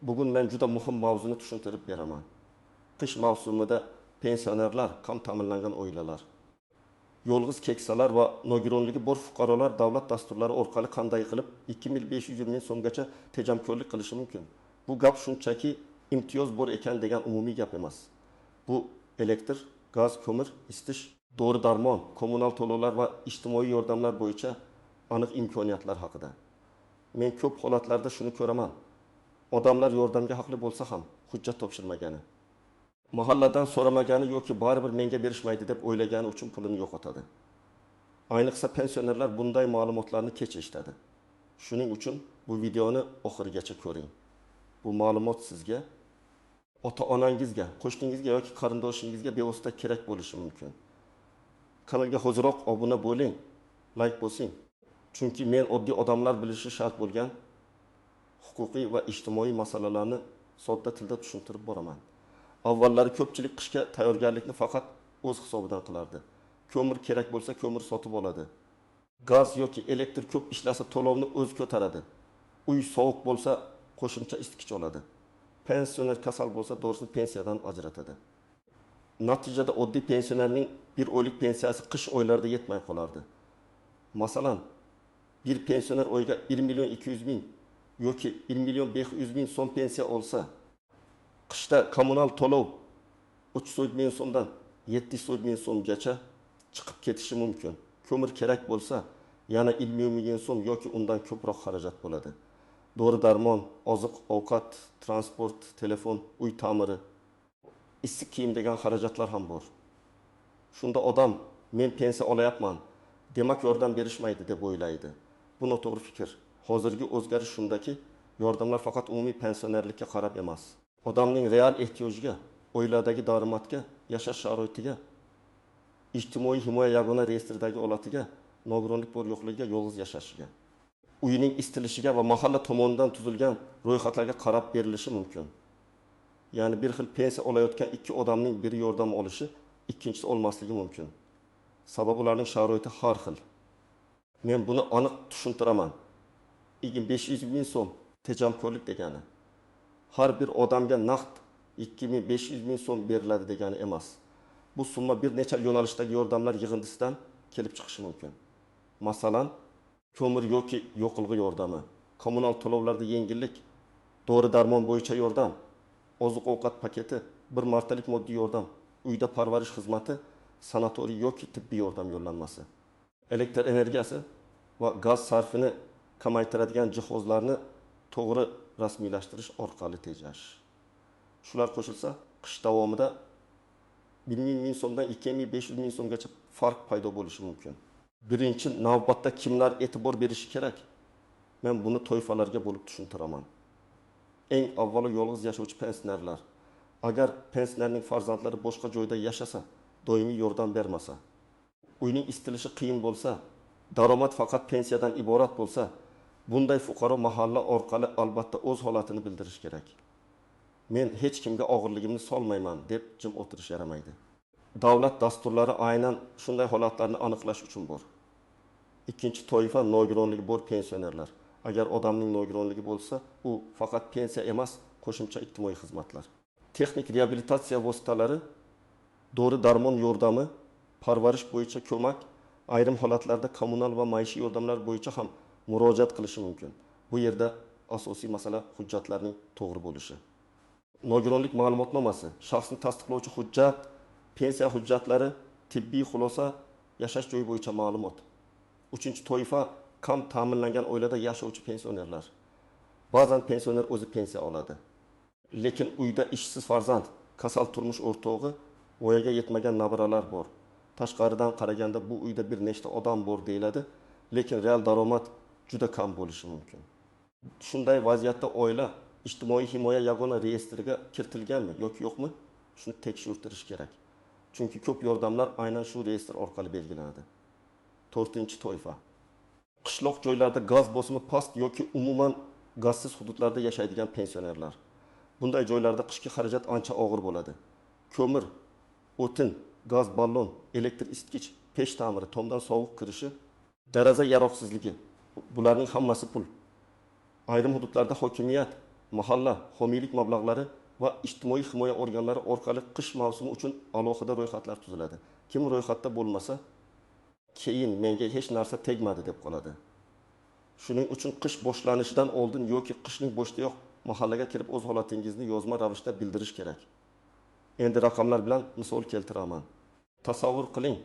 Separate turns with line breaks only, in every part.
Bugun men juda muhim mavzuni tushuntirib beraman. Qish mavsumida pensionerlar, kam ta'minlangan oilalar, yolg'iz keksalar va nogironligi bor fuqarolar davlat dasturlari orqali qanday qilib 2500 ming so'mgacha tejamkorlik qilishi mumkin. Bu gap shunchaki imtiyoz bor ekan degan umumiy gap emas. Bu elektr, gaz, ko'mir, isitish, dori darmon, kommunal to'lovlar va ijtimoiy yordamlar bo'yicha aniq imkoniyatlar haqida. Men ko'p holatlarda shuni ko'raman. Odamlar yordamga haqli bo'lsa ham hujjat topshirmagani, mahalladan so'ramagani yoki baribir menga berishmaydi deb o'ylagani uchun pulini yo'qotadi. Ayniqsa pensionerlar bunday ma'lumotlarni kech eshitadi. Shuning uchun bu videoni oxirigacha ko'ring. Bu ma'lumot sizga, ota-onangizga, qo'shningizga yoki qarindoshingizga bevosita kerak bo'lishi mumkin. Kanalga hoziroq obuna bo'ling, like bosing. Chunki men oddiy odamlar bilishi shart bo'lgan huquqiy va ijtimoiy masalalarni sodda tilda tushuntirib boraman. Avvallari ko'pchilik qishga tayyorgarlikni faqat o'z hisobidan qilardi. Ko'mir kerak bo'lsa ko'mir sotib oladi. Gaz yoki elektr ko'p ishlasa to'lovni o'zi ko'taradi. Uy sovuq bo'lsa qo'shimcha isitgich oladi. Pensioner kasal bo'lsa dorisini pensiyadan ajratadi. Natijada oddiy pensionerning bir oylik pensiyasi qish oylarida yetmay qolardi. Masalan, bir pensioner oyga 1 milyon 200 ming yoki 1 milyon 500 ming so'm pensiya olsa, qishda kommunal to'lov 300 ming so'mdan 700 ming so'mgacha chiqib ketishi mumkin. Ko'mir kerak bo'lsa, yana 20 ming so'm yoki undan ko'proq xarajat bo'ladi. Dori darmon, oziq, ovqat, transport, telefon, uy ta'miri, issiq kiyim degan xarajatlar ham bor. Shunda odam men pensiya olayapman, demak yordam berishmaydi deb o'ylaydi. Bu noto'g'ri fikr. Hozirgi o'zgarish shundaki, yordamlar faqat umumiy pensionerlikka qarab emas. Odamning real ehtiyojiga, oiladagi daromadga, yashash sharoitiga, ijtimoiy himoya yagona reyestridagi holatiga, nogironlik bor yo'qligiga, yolg'iz yashashiga, uyining istilishiga va mahalla tomonidan tuzilgan ro'yxatlarga qarab berilishi mumkin. Ya'ni bir xil pensiya olayotgan ikki odamning biri yordam olishi, ikkinchisi olmasligi mumkin. Sabab ularning sharoiti har xil. Men buni aniq tushuntiraman. 500 ming so'm tejamkorlik degani har bir odamga naqd 2500 ming so'm beriladi degani emas. Bu summa bir necha yo'nalishdagi yordamlar yig'indisidan kelib chiqishi mumkin. Masalan, ko'mir yoki yo'qilg'i yordami, kommunal to'lovlarda yengillik, dori darmon bo'yicha yordam, oziq-ovqat paketi, bir martalik moddiy yordam, uyda parvarish xizmati, sanatoriy yoki tibbiy yordam yo'llanmasi, elektr energiyasi va gaz sarfini kamaytiradigan jihozlarni to'g'ri rasmiylashtirish orqali tejash. Shular qo'shilsa, qish davomida 1 ming so'mdan 2500 ming so'mgacha farq paydo bo'lishi mumkin. Birinchi navbatda kimlar e'tibor berishi kerak? Men buni toifalarga bo'lib tushuntiraman. Eng avvalo yolg'iz yashovchi pensionerlar. Agar pensionerning farzandlari boshqa joyda yashasa, doimiy yordam bermasa, uyning istilishi qiyin bo'lsa, daromad faqat pensiyadan iborat bo'lsa, bunday fuqaro mahalla orqali albatta o'z holatini bildirish kerak. Men hech kimga og'irligimni solmayman deb jim o'tirish yaramaydi. Davlat dasturlari aynan shunday holatlarni aniqlash uchun bor. Ikkinchi toifa nogironligi bor pensionerlar. Agar odamning nogironligi bo'lsa, u faqat pensiya emas, qo'shimcha ijtimoiy xizmatlar. Texnik reabilitatsiya vositalari, dori darmon yordami, parvarish bo'yicha ko'mak, ayrim holatlarda kommunal va maishiy yordamlar bo'yicha ham murojaat qilishi mumkin. Bu yerda asosiy masala hujjatlarning to'g'ri bo'lishi. Nogironlik ma'lumotnomasi, shaxsni tasdiqlovchi hujjat, pensiya hujjatlari, tibbiy xulosa, yashash joyi bo'yicha ma'lumot. Uchinchi toifa kam ta'minlangan oilada yashovchi pensionerlar. Ba'zan pensioner o'zi pensiya oladi. Lekin uyda ishsiz farzand, kasal turmush o'rtog'i, voyaga yetmagan nabiralar bor. Tashqaridan qaraganda bu uyda bir nechta odam bor deyiladi, lekin real daromad juda kam bo'lishi mumkin. Shunday vaziyatda oila ijtimoiy himoya yagona reyestriga kiritilganmi yoki yo'qmi? Shuni tekshirtirish kerak. Chunki ko'p yordamlar aynan shu reyestr orqali belgilanadi. 4-toifa. Qishloq joylarda gaz bosimi past yoki umuman gazsiz hududlarda yashaydigan pensionerlar. Bunday joylarda qishki xarajat ancha og'ir bo'ladi. Ko'mir, o'tin, gaz ballon, elektr isitgich, pech ta'miri, tomdan sovuq kirishi, deraza yaroqsizligi, bularning hammasi pul. Ayrim hududlarda hokimiyat, mahalla homiylik mablag'lari va ijtimoiy himoya organlari orqali qish mavsumi uchun alohida ro'yxatlar tuziladi. Kim ro'yxatda bo'lmasa, keyin menga hech narsa tegmadi deb qoladi. Shuning uchun qish boshlanishidan oldin yoki qishning boshida mahallaga kirib o'z holatingizni yozma ravishda bildirish kerak. Endi raqamlar bilan misol keltiraman. Tasavvur qiling,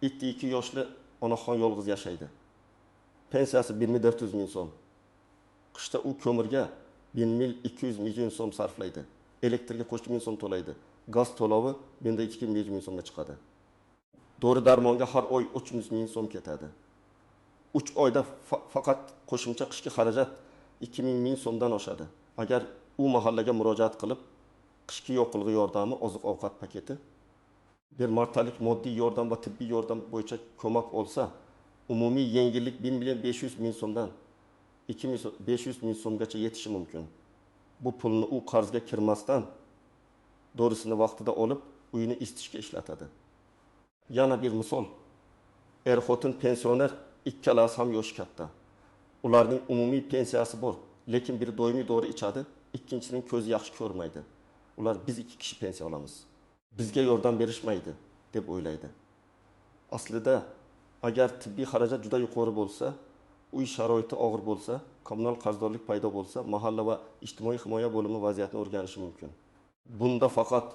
2 yoshli onaxon yolg'iz yashaydi. Pensiyasi 1.400 ming so'm. Qishda u ko'mirga 1.200 million so'm sarflaydi. Elektrga 3.000 so'm to'laydi. Gaz to'lovi 1.2 million so'mga chiqadi. Dori darmonga har oy 300 ming so'm ketadi. 3 oyda faqat qo'shimcha qishki xarajat 2000 ming so'mdan oshadi. Agar u mahallaga murojaat qilib, qishki yoqilg'i yordami, oziq-ovqat paketi, bir martalik moddiy yordam va tibbiy yordam bo'yicha ko'mak olsa, umumiy yengillik 1.500 ming so'mdan 2.500 ming so'mgacha yetishi mumkin. Bu pulni u qarzga kirmasdan dorisini vaqtida olib, uyini isitishga ishlatadi. Yana bir misol. Er-xotin pensioner ikkalasi ham yoshi katta. Ularning umumiy pensiyasi bor, lekin biri doimiy dori ichadi, ikkinchisining ko'zi yaxshi ko'rmaydi. Ular biz 2 kishi pensiya olamiz. Bizga yordam berishmaydi deb o'ylaydi. Aslida agar tibbiy xarajat juda yuqori bo'lsa, uy sharoiti og'ir bo'lsa, kommunal qarzdorlik paydo bo'lsa, mahalla va ijtimoiy himoya bo'limi vaziyatni o'rganishi mumkin. Bunda faqat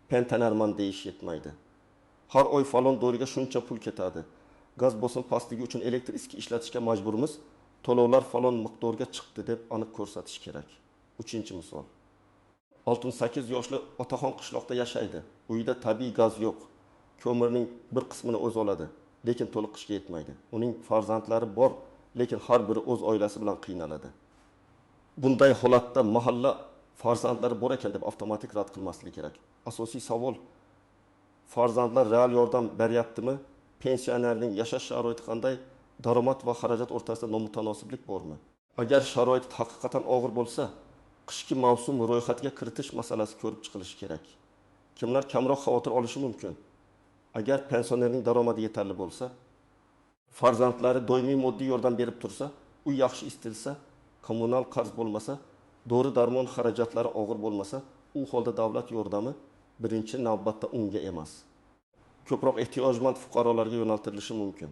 pentanarman deyish yetmaydi. Har oy falon doriga shuncha pul ketadi. Gaz bosim pastligi uchun elektr iski ishlatishga majburmiz. To'lovlar falon miqdorga chiqdi deb aniq ko'rsatish kerak. 3-misol. 68 yoshli otaxon qishloqda yashaydi. Uyda tabiiy gaz yo'q. Ko'mirning bir qismini o'zi oladi, lekin to'liq qishga yetmaydi. Uning farzandlari bor, lekin har biri o'z oilasi bilan qiynaladi. Bunday holatda mahalla farzandlari bor ekan deb avtomatik rad qilmasligi kerak. Asosiy savol: farzandlar real yordam beryaptimi? Pensionerning yashash sharoiti qanday? Daromad va xarajat o'rtasida nomutanosiblik bormi? Agar sharoit haqiqatan og'ir bo'lsa, qishki mavsum ro'yxatga kiritish masalasi ko'rib chiqilishi kerak. Kimlar kamroq xavotir olishi mumkin? Agar pensionerning daromadi yetarli bo'lsa, farzandlari doimiy moddiy yordam berib tursa, uy yaxshi istilsa, kommunal qarz bo'lmasa, dori darmon xarajatlari og'ir bo'lmasa, u holda davlat yordami birinchi navbatda unga emas, ko'proq ehtiyojmand fuqarolarga yo'naltirilishi mumkin.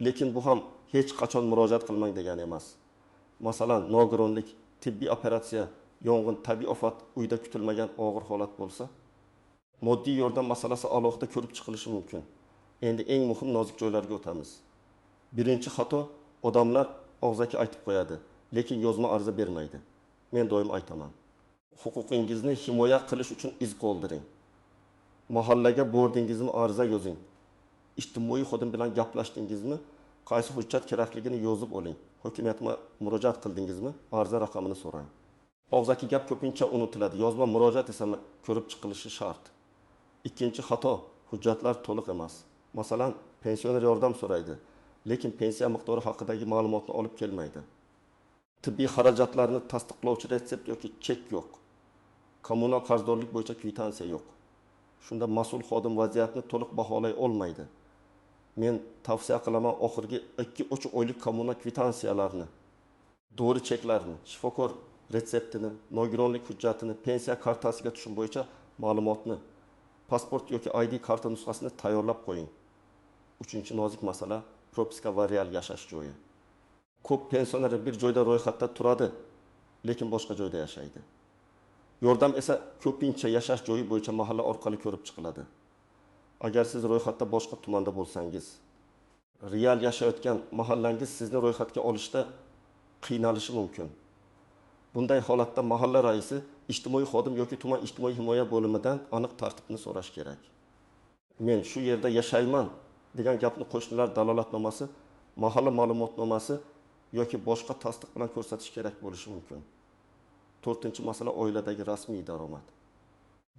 Lekin bu ham hech qachon murojaat qilmang degani emas. Masalan, nogironlik, tibbiy operatsiya, yong'in, tabiiy ofat, uyda kutilmagan og'ir holat bo'lsa, moddiy yordam masalasi alohida ko'rib chiqilishi mumkin. Endi eng muhim nozik joylarga o'tamiz. Birinchi xato: odamlar og'zaki aytib qo'yadi, lekin yozma ariza bermaydi. Men doim aytaman, huquqingizni himoya qilish uchun iz qoldiring. Mahallaga bordingizmi, ariza yozing. Ijtimoiy xodim bilan gaplashdingizmi, qaysi hujjat kerakligini yozib oling. Hokimiyatga murojaat qildingizmi, ariza raqamini so'rang. Og'zaki gap ko'pincha unutiladi. Yozma murojaat esa ko'rib chiqilishi shart. Ikkinchi xato: hujjatlar to'liq emas. Masalan, pensioner yordam so'raydi, lekin pensiya miqdori haqidagi ma'lumotni olib kelmaydi. Tibbiy xarajatlarni tasdiqlovchi retsept yoki chek yo'q. Kommunal qarzdorlik bo'yicha kvitansiya yo'q. Shunda mas'ul xodim vaziyatni to'liq baholay olmaydi. Men tavsiya qilaman, oxirgi 2-3 oylik kommunal kvitansiyalarni, dori cheklarni, shifokor retseptini, nogironlik hujjatini, pensiya kartasiga tushum bo'yicha ma'lumotni, pasport yoki ID karta nusxasini tayyorlab qo'ying. 3-nozik masala: propiska va real yashash joyi. Ko'p pensioner bir joyda ro'yxatda turadi, lekin boshqa joyda yashaydi. Yordam esa ko'pincha yashash joyi bo'yicha mahalla orqali ko'rib chiqiladi. Agar siz ro'yxatda boshqa tumanda bo'lsangiz, real yashayotgan mahallangiz sizni ro'yxatga olishda qiynalishi mumkin. Bunday holatda mahalla raisi, ijtimoiy xodim yoki tuman ijtimoiy himoya bo'limidan aniq tartibni so'rash kerak. Men shu yerda yashayman degan gapni qo'shnilar dalolatnomasi, mahalla ma'lumotnomasi yoki boshqa tasdiq bilan ko'rsatish kerak bo'lishi mumkin. 4-masala: oiladagi rasmiy daromad.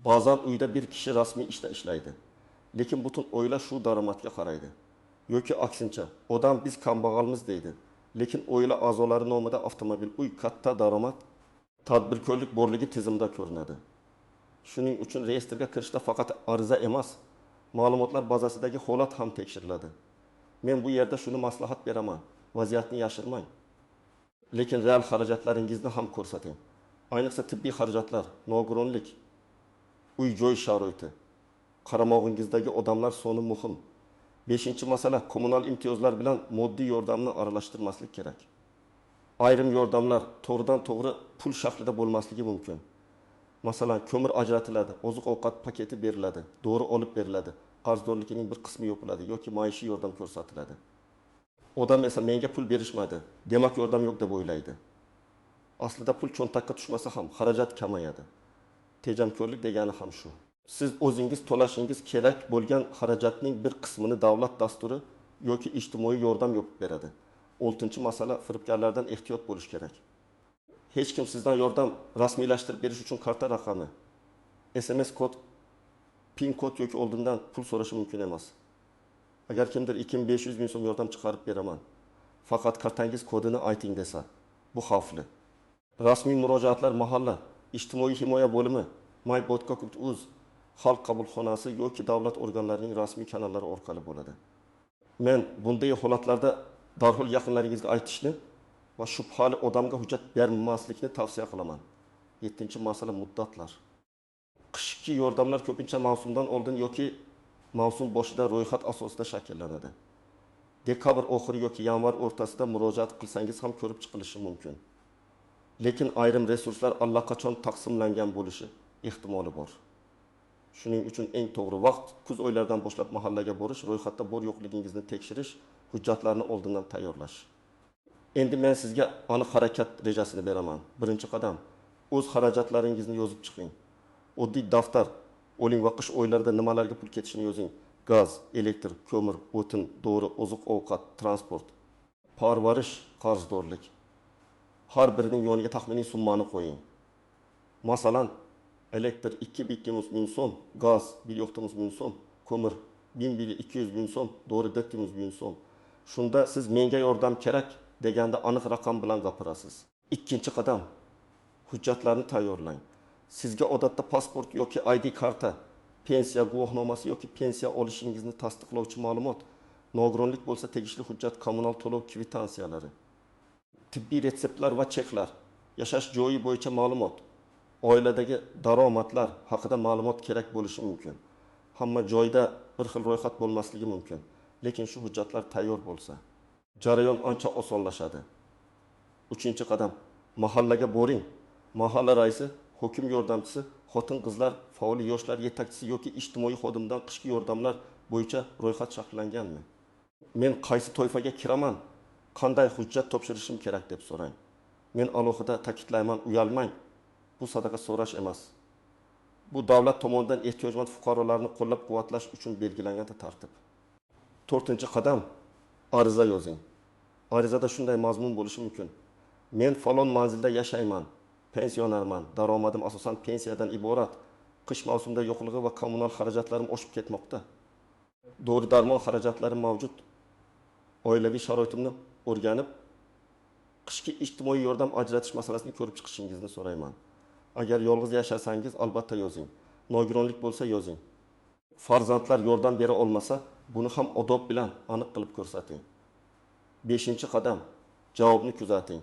Ba'zan uyda bir kishi rasmiy ishda ishlaydi, lekin butun oila shu daromadga qaraydi. Yoki aksincha, odam biz kambag'almiz deydi, lekin oila a'zolari nomida avtomobil, uy, katta daromad, tadbirkorlik borligi tizimda ko'rinadi. Shuning uchun reyestrga kirishda faqat ariza emas, ma'lumotlar bazasidagi holat ham tekshiriladi. Men bu yerda shuni maslahat beraman: vaziyatni yashirmang. Lekin real xarajatlaringizni ham ko'rsating. Ayniqsa tibbiy xarajatlar, nogironlik, uy-joy sharoiti, qaramog'ingizdagi odamlar soni muhim. 5-masala, kommunal imtiyozlar bilan moddiy yordamni aralashtirmaslik kerak. Ayrim yordamlar to'g'ridan-to'g'ri pul shaklida bo'lmasligi mumkin. Masalan, ko'mir ajratiladi, oziq-ovqat paketi beriladi, dori olib beriladi, qarzdorligining bir qismi yopiladi yoki maishiy yordam ko'rsatiladi. Odam esa menga pul berishmadi, demak yordam yo'q deb o'ylaydi. Aslida pul cho'ntakka tushmasa ham xarajat kamayadi. Tejamkorlik degani ham shu. Siz o'zingiz to'lashingiz kerak bo'lgan xarajatning bir qismini davlat dasturi yoki ijtimoiy yordam yopib beradi. 6-masala, firibgarlardan ehtiyot bo'lish kerak. Hech kim sizdan yordam rasmiylashtirib berish uchun karta raqami, SMS kod, PIN kod yoki oldindan pul so'rashi mumkin emas. Agar kimdir 2500 ming so'm yordam chiqarib beraman, faqat kartangiz kodini ayting desa, bu xavfli. Rasmiy murojaatlar mahalla, ijtimoiy himoya bo'limi, my.uz, xalq qabulxonasi yoki davlat organlarining rasmiy kanallari orqali bo'ladi. Men bunday holatlarda darhol yaqinlaringizga aytishni va shubhali odamga hujjat bermaslikni tavsiya qilaman. 7-masala, muddatlar. Qishki yordamlar ko'pincha mavsumdan oldin yoki mavsum boshida ro'yxat asosida shakllanadi. Dekabr oxiri yoki yanvar o'rtasida murojaat qilsangiz ham ko'rib chiqilishi mumkin. Lekin ayrim resurslar allaqachon taqsimlangan bo'lishi ehtimoli bor. Shuning uchun eng to'g'ri vaqt kuz oylaridan boshlab mahallaga borish, ro'yxatda bor yo'qligingizni tekshirish, hujjatlarni oldindan tayyorlash. Endi men sizga aniq harakat rejasini beraman. Birinchi qadam, o'z xarajatlaringizni yozib chiqing. Oddiy daftar, oling va qish oylarida nimalarga pul ketishini yozing. Gaz, elektr, ko'mir, o'tin, dori, oziq-ovqat, transport, parvarish, qarzdorlik. Har birining yoniga taxminiy summani qo'ying. Masalan, elektr 2 ming so'm, gaz 1 ming so'm, ko'mir 200 ming so'm, dori 400 ming so'm. Shunda siz menga yordam kerak deganda aniq raqam bilan gapirasiz. Ikkinchi qadam, hujjatlarni tayyorlang. Sizga odatda pasport yoki ID karta, pensiya guvohnomasi yoki pensiya olishingizni tasdiqlovchi ma'lumot, nogironlik bo'lsa tegishli hujjat, kommunal to'lov kvitansiyalari, tibbiy retseptlar va cheklar, yashash joyi bo'yicha ma'lumot, oiladagi daromadlar haqida ma'lumot kerak bo'lishi mumkin. Hamma joyda bir xil ro'yxat bo'lmasligi mumkin, lekin shu hujjatlar tayyor bo'lsa, jarayon ancha osonlashadi. 3-qadam, mahallaga boring. Mahalla raisi, hokim yordamchisi, xotin-qizlar, faol yoshlar yetakchisi yoki ijtimoiy xodimdan qishki yordamlar bo'yicha ro'yxat shakllanganmi? Men qaysi toifaga kiraman? Qanday hujjat topshirishim kerak deb so'rang. Men alohida ta'kidlayman, uyalmang. Bu sadaqa so'rash emas. Bu davlat tomonidan ehtiyojmand fuqarolarni qo'llab-quvvatlash uchun belgilangan tartib. 4-qadam, ariza yozing. Arizada shunday mazmun bo'lishi mumkin. Men falon manzilda yashayman, pensionerman, daromadim asosan pensiyadan iborat. Qish mavsumida yo'qligi va kommunal xarajatlarim oshib ketmoqda. Dori-darmon xarajatlarim mavjud. Oilaviy sharoitimni o'rganib, qishki ijtimoiy yordam ajratish masalasini ko'rib chiqishingizni so'rayman. Agar yolg'iz yashasangiz, albatta yozing. Nogironlik bo'lsa yozing. Farzandlar yordam bera olmasa, buni ham odob bilan aniq qilib ko'rsating. 5-qadam, javobni kuzating.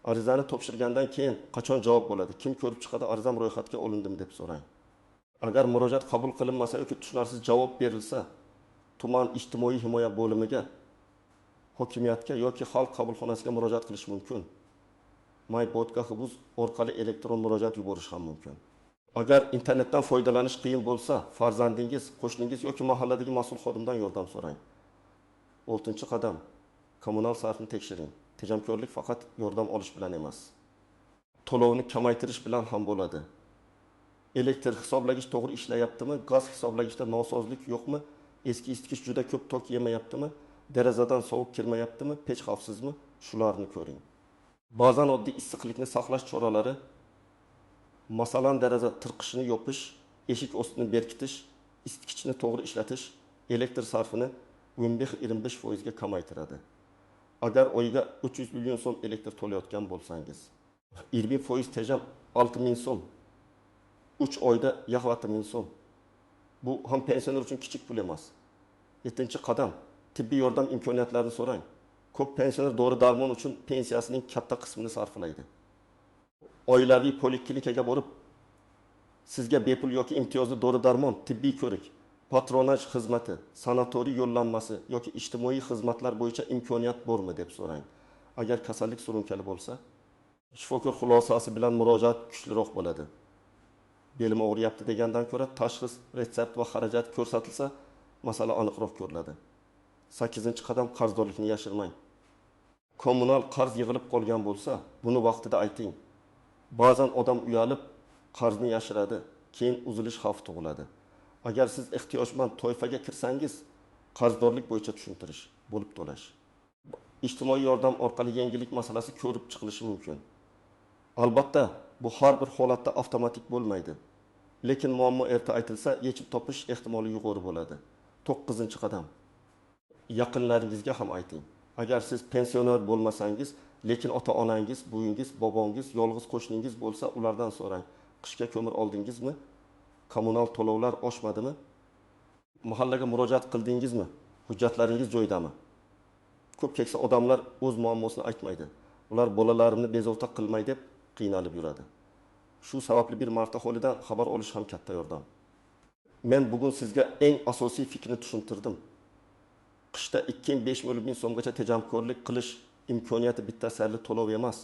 Arizani topshirgandan keyin qachon javob bo'ladi? Kim ko'rib chiqadi, arizam ro'yxatga olindim deb so'rang. Agar murojaat qabul qilinmasa yoki tushunarsiz javob berilsa, tuman ijtimoiy himoya bo'limiga, hokimiyatga yoki xalq qabulxonasiga murojaat qilish mumkin. my.uz orqali elektron murojaat yuborish ham mumkin. Agar internetdan foydalanish qiyin bo'lsa, farzandingiz, qo'shningiz yoki mahalladagi mas'ul xodimdan yordam so'rang. 6-qadam, kommunal sarfni tekshiring. Tejamkorlik faqat yordam olish bilan emas, to'lovni kamaytirish bilan ham bo'ladi. Elektr hisoblagich to'g'ri ishlayaptimi? Gaz hisoblagichda nosozlik yo'qmi? Eski isitgich juda ko'p tok yemayaptimi? Derazadan sovuq kirmayaptimi? Pech xavfsizmi? Shularni ko'ring. Ba'zan oddiy issiqlikni saqlash choralari, masalan deraza tirqishini yopish, eshik ostini berkitish, isitgichni to'g'ri ishlatish elektr sarfini 15-25% ga kamaytiradi. Agar oyiga 300 million so'm elektr to'layotgan bo'lsangiz, 20% tejam 6 ming so'm, 3 oyda 7 ming so'm. Bu ham pensioner uchun kichik pul emas. 7-qadam, tibbiy yordam imkoniyatlarini so'rang. Ko'p pensioner dori-darmon uchun pensiyasining katta qismini sarflaydi. Oilaviy poliklinikaga borib, sizga bepul yoki imtiyozli dori-darmon, tibbiy ko'rik, patronaj xizmati, sanatoriy yo'llanmasi yoki ijtimoiy xizmatlar bo'yicha imkoniyat bormi deb so'rang. Agar kasallik surunkali bo'lsa, shifokor xulosasi bilan murojaat kuchliroq bo'ladi. Belim og'riyapti degandan ko'ra tashxis, retsept va xarajat ko'rsatilsa, masala aniqroq ko'riladi. 8-qadam qarzdorlikni yashirmang. Kommunal qarz yig'ilib qolgan bo'lsa, buni vaqtida ayting. Ba'zan odam uyalib qarzni yashiradi, keyin uzilish xavfi tug'iladi. Agar siz ehtiyojmand toifaga kirsangiz, qarzdorlik bo'yicha tushuntirish, bo'lib to'lash. Ijtimoiy yordam orqali yengillik masalasi ko'rib chiqilishi mumkin. Albatta, bu har bir holatda avtomatik bo'lmaydi. Lekin muammo erta aytilsa, yechim topish ehtimoli yuqori bo'ladi. 9-qadam. Yaqinlaringizga ham ayting. Agar siz pensioner bo'lmasangiz, lekin ota-onangiz, buvinggiz, bobongiz, yolg'iz qo'shningiz bo'lsa, ulardan so'rang. Qishga ko'mir oldingizmi? Kommunal to'lovlar oshmadimi? Mahallaga murojaat qildingizmi? Hujjatlaringiz joyidami? Ko'p keksa odamlar o'z muammosini aytmaydi. Ular bolalarimni bezovta qilmay deb qiynalib yuradi. Shu sababli bir marta holidan xabar olish ham katta yordam. Men bugun sizga eng asosiy fikrni tushuntirdim. Qishda 2-5 ming so'mgacha tejamkorlik qilish imkoniyati bitta sarli to'lov emas,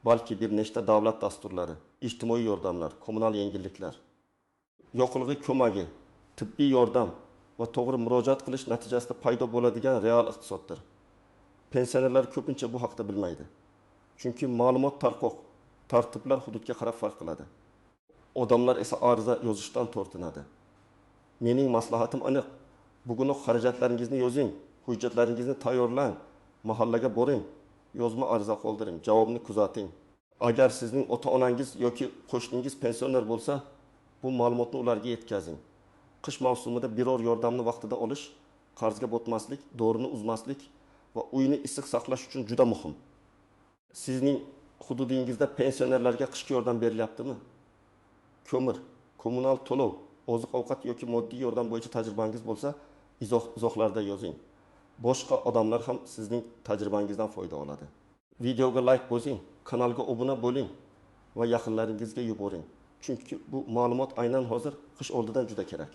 balki bir nechta davlat dasturlari, ijtimoiy yordamlar, kommunal yengilliklar, yoqilg'i ko'magi, tibbiy yordam va to'g'ri murojaat qilish natijasida paydo bo'ladigan real iqtisoddir. Pensionerlar ko'pincha bu haqda bilmaydi. Chunki ma'lumot tarqoq, tartiblar hududga qarab farq qiladi. Odamlar esa ariza yozishdan tortinadi. Mening maslahatim aniq. Bugun xarajatlaringizni yozing, hujjatlaringizni tayyorlang, mahallaga boring, yozma ariza qoldiring, javobni kuzating. Agar sizning ota-onangiz yoki qo'shningiz pensioner bo'lsa, bu ma'lumotni ularga yetkazing. Qish mavsumida biror yordamni vaqtida olish, qarzga botmaslik, dorini uzmaslik va uyni issiq saqlash uchun juda muhim. Sizning hududingizda pensionerlarga qishki yordam berilyaptimi? Ko'mir, kommunal to'lov, oziq-ovqat yoki moddiy yordam bo'yicha tajribangiz bo'lsa, izohlarda yozing. Boshqa odamlar ham sizning tajribangizdan foyda oladi. Videoga like bosing, kanalga obuna bo'ling va yaqinlaringizga yuboring. Chunki bu ma'lumot aynan hozir qish oldidan juda kerak.